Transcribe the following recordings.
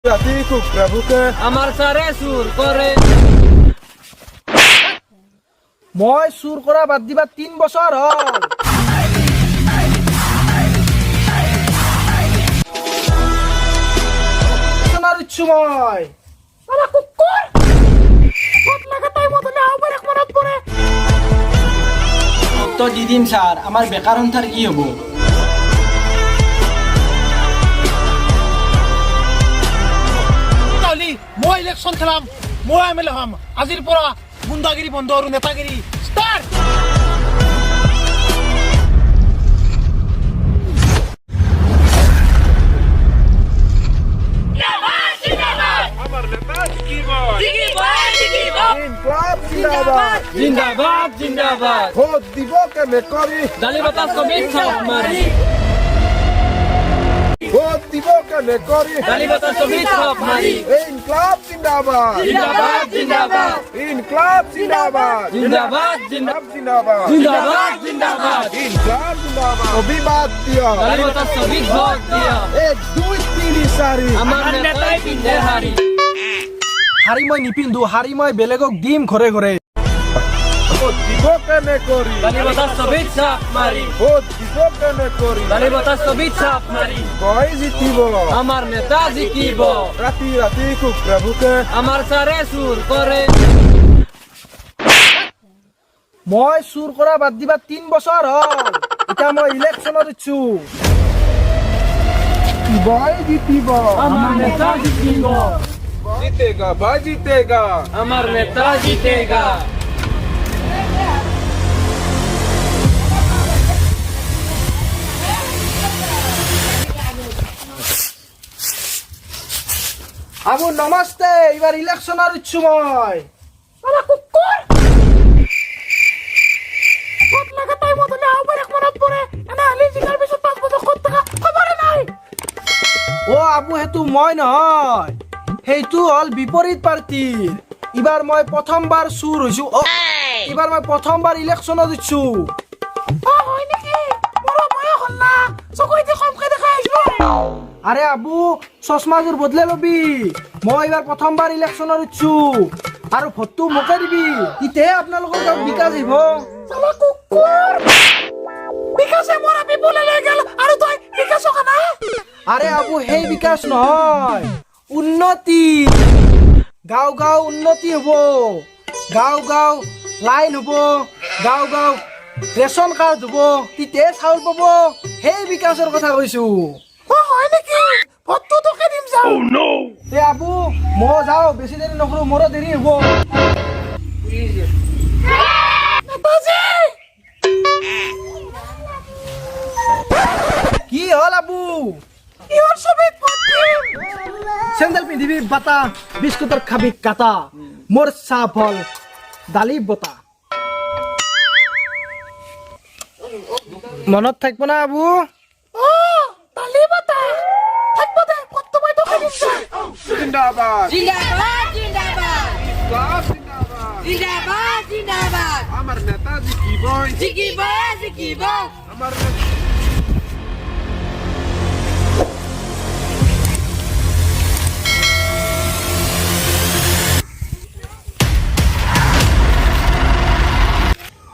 ৰাতি কুকৰা বুকে আমাৰ সাৰে সুৰ কৰে মই চুৰ কৰা বাদ দিবা 3 বছৰ হ'ল সোনার ইচ্ছু মই আলা কুকুর কত লাগা তাই মত না আবার এক মনত পড়ে তো দিদিম স্যার আমার বেকার অন্তার কি হবো কালি মই ইলেকশন খেলাম মই এমএলএ হম আজিৰ পৰা গুন্ডাগিৰি বন্ধ আৰু নেতাগিৰি স্টার্ট জিন্দাবাদ জিন্দাবাদ ভোট দিব কেনে করি ডালি বাতাস কবি ছাপ মারি ভোট দিব কেনে করি ডালি বাতাস কবি ছাপ মারি ইনকলাব জিন্দাবাদ জিন্দাবাদ জিন্দাবাদ ইনকলাব জিন্দাবাদ জিন্দাবাদ জিন্দাবাদ জিন্দাবাদ জিন্দাবাদ জিন্দাবাদ ইনকলাব জিন্দাবাদ অভিবাদ দিও ডালি বাতাস কবি ভোট দিয়া 1 2 3 4 আমার নেতাই পিন্ধে হারি হাৰি মই নিপিন্ধু হাৰি মই বেলেগক দিম ঘৰে ঘৰে ভোট দিব কেনে করি ডালি বাতাস কবি ছাপ মারি ভোট দিব কেনে করি ডালি বাতাস কবি ছাপ মারি কই জিতিব আমার নেতা জিকিব রাতি রাতি কুকরা বুকে আমার সারে সুর করে মই চুৰ কৰা বাদ দিবা 3 বছৰ হ'ল এতিয়া মই ইলেকশ্যনত ইচ্ছু বয় জিতিব আমার নেতা জিকিব জিতেগা ভাই জিতেগা আমার নেতা জিতেগা আবু নমস্তে এবার ইলেকশনৰ ইচ্ছু মই আলা কুকুৰ কত লাগা তাই মত না আবাৰ এক মনত পড়ে এনা আলি জিগাৰ পিছত 5 বছৰ কত টাকা খবৰ নাই ও আবু হেতু মই নহয় হেতু হল বিপৰীত পাৰ্টিৰ এবাৰ মই প্ৰথমবাৰ চুৰ হৈছো এবাৰ মই প্ৰথমবাৰ ইলেকশ্যনত দিছো হয় নেকি মোৰ মই হল না চকুইতে কমকে দেখাই আইছো আৰে আবু চশমাজোৰ বদলে লবি মই এবাৰ প্ৰথমবাৰ ইলেকশ্যনত দিছো আৰু ভোটটো মোকে দিবি ইতে আপোনালোকৰ গাঁৱত বিকাশ আহিব চালা কুকুৰ বিকাশে মোৰ আপি বলে লৈ গেল আৰু তই বিকাশ খানা আরে আবু হেই বিকাশ নহয় উন্নতি গাঁও গাঁও উন্নতি হব গাঁও গাঁও লাইন হব গাঁও গাঁও ৰেচন কাৰ্ড হব তিতে চাউল পাব হেই বিকাশৰ কথা কৈছো হয় নেকি ভোটটো তোকে দিম যাও তে আবু মই যাও বেছি দেৰি নকৰো মোৰ দেৰি হব কি হল আবু ইহৰ ছবিত চেন্ডেল পিন্ধিবি বাটা বিস্কুটৰ খাবি কাটা মোৰ চাহ ফল দালি বতা মনত থাকব না আবু দালি বতা থাকব দে কত মই তো খাইম জিন্দাবাদ জিন্দাবাদ জিন্দাবাদ ইনকলাব জিন্দাবাদ জিন্দাবাদ জিন্দাবাদ আমার নেতা জিতিব জিকিব জিকিব আমার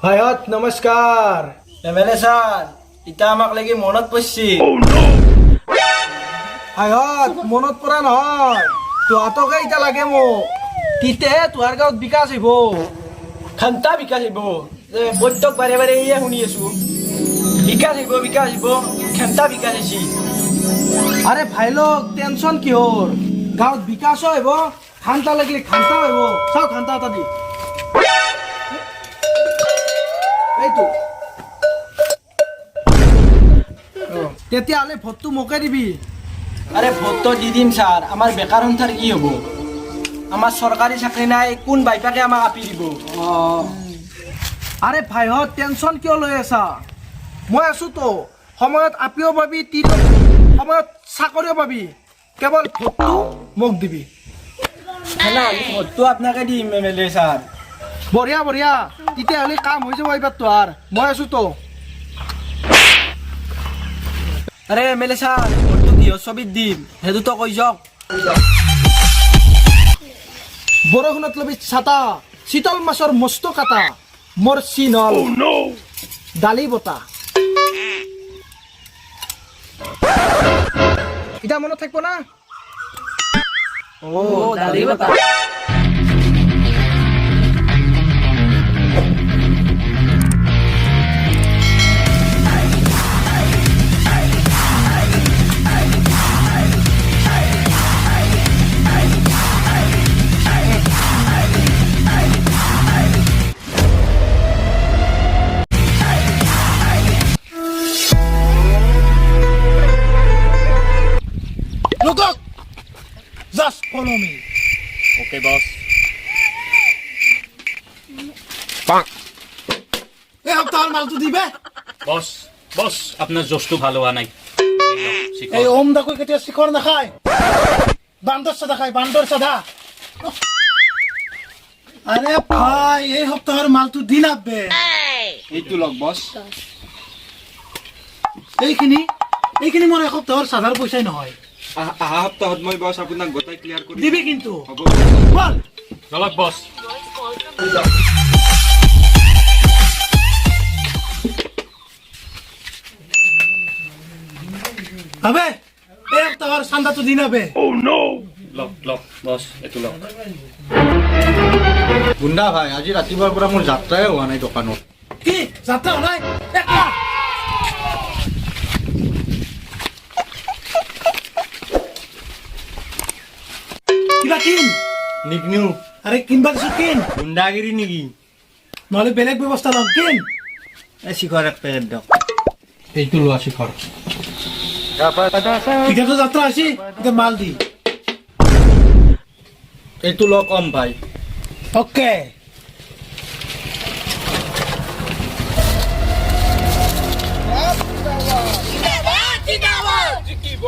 ভাইহত নমস্কাৰ এমএলএ স্যাৰ ইটা আমাক লাগি মনত পড়ছি ভাইহত মনত পৰা নহয় তোহাতকে এতিয়া লাগে মোক তিতেহে তোহাৰ গাঁৱত বিকাশ আহিব খান্তা বিকাশ আহিব বৈঠক বাৰে বাৰে ইয়ে শুনি আছো বিকাশ আহিব খান্তা বিকাশ আহিছি আৰে ভাইলোক টেনচন কিহৰ গাঁৱত বিকাশো আহিব খান্তা লাগিলে খান্তাও আহিব চাও খান্তা এটা দি এইটো তেতিয়াহ'লে ভোটটো মোকে দিবি আরে ভোট তো দিদিম স্যার আমার বেকার অন্তার কি হবো আমার সরকারি চাকরি নাই কোন বাইপাকে আমাক আপি দিব আরে ভাইহত টেনচন কিয় লৈ আছা মই আছো তো সময়ত আপিও পাবি সময়ত চাকৰিও পাবি কেৱল ভোটটো মোক দিবি না ভোটটো আপনাকে দিম এমএলএ স্যাৰ বঢ়িয়া বঢ়িয়া তেতিয়াহ'লে কাম হৈ যাব এইবাৰ তোহাৰ মই আছো তো আৰে এমএলএ স্যাৰ ভোটটো কিহৰ ছবিত দিম সেইটো তো কৈ যাওক বৰষুণত লবি ছাতা শীতল মাছৰ মস্ত কাটা মোৰ চিনল দালি বতা ইটা মনত থাকিব না ও দালি বতা Look up! Just follow me. Okay, boss. এই সপ্তাহৰ মালটো দিবে বস বস আপনাৰ জোশটো ভালো হওয়া নাই এই ওম দাকৈ কেতিয়া শিখৰ নাখায় বান্দৰ সাদা খায় বান্দৰ সাদা আৰে ভাই এই সপ্তাহৰ মালটো দি নাবে এইটো লগ বস এইখিনি মোৰ এক সপ্তাহৰ সাধাৰ পইচাই নহয় আহা সপ্তাহত মই বস আপোনাক গোটাই ক্লিয়াৰ কৰি দিবি কিন্তু হ'ব বল নলক বস আবে এই সপ্তাহৰ চান্দাটো দি নাবে লক লক বস এটো লক গুণ্ডা ভাই আজি ৰাতিপুৱাৰ পৰা মোৰ যাত্ৰাই হোৱা নাই দোকানত কি যাত্ৰা নাই এক লাখ কিবা কিন নিকনিউ আৰে কিনবা দিছো কিন গুণ্ডাগিৰি নেকি নহলে বেলেগ ব্যৱস্থা লম কিন এই শিখৰ এক পেকেট দিয়ক এইটো লোৱা শিখৰ এতিয়াতো যাত্ৰা আছে এতিয়া মাল দি এইটো লোৱা কম ভাই ওকে জিন্দাবাদ জিন্দাবাদ জিকিব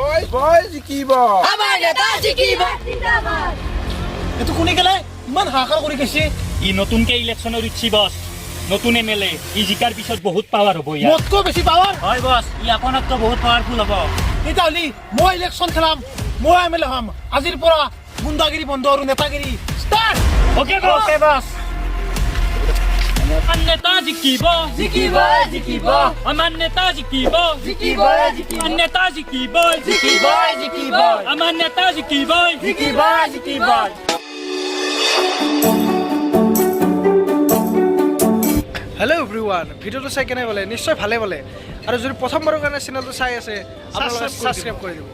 জিকিব আমাৰ নেতা জিন্দাবাদ জিন্দাবাদ এটো কোনে গেলে ইমান হাহাকাৰ কৰি গৈছে ই নতুনকে ইলেকশনৰ উঠছি বস নতুন এমএলএ ই জিকাৰ পিছত বহুত পাৱাৰ হ'ব ইয়াৰ মোতকৈ বেছি পাৱাৰ হয় বস ই আপোনাতকৈ বহুত পাৱাৰফুল হ'ব এতিয়া হলি মই ইলেকশ্যন খেলাম মই এমএলএ হ'ম আজিৰ পৰা গুণ্ডাগিৰি বন্ধ আৰু নেতাগিৰি ষ্টাৰ্ট ওকে বস ওকে বস আমার নেতা জিকিব জিকিব জিকিব আমার নেতা জিকিব জিকিব জিকিব আমার নেতা জিকিব জিকিব জিকিব আমার নেতা জিকিব জিকিব জিকিব হেল্ল' এভৰিৱান ভিডিঅ'টো চাই কেনে বোলে নিশ্চয় ভালে বোলে আৰু যদি প্ৰথমবাৰৰ কাৰণে চেনেলটো চাই আছে আপোনালোকে ছাবস্ক্ৰাইব কৰি দিব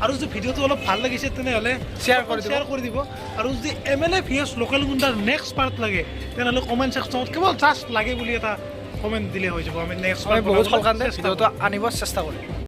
আৰু যদি ভিডিঅ'টো অলপ ভাল লাগিছে তেনেহ'লে শ্বেয়াৰ কৰি দিব আৰু যদি এমএলএ ভিএছ লোকেল গুণ্ডাৰ নেক্সট পাৰ্ট লাগে তেনেহ'লে কমেণ্ট ছেকশ্যনত কেৱল জাষ্ট লাগে বুলি এটা কমেণ্ট দিলে হৈ যাব আমি নেক্সট বহুত সলকান্তে ভিডিঅ'টো আনিব চেষ্টা কৰিম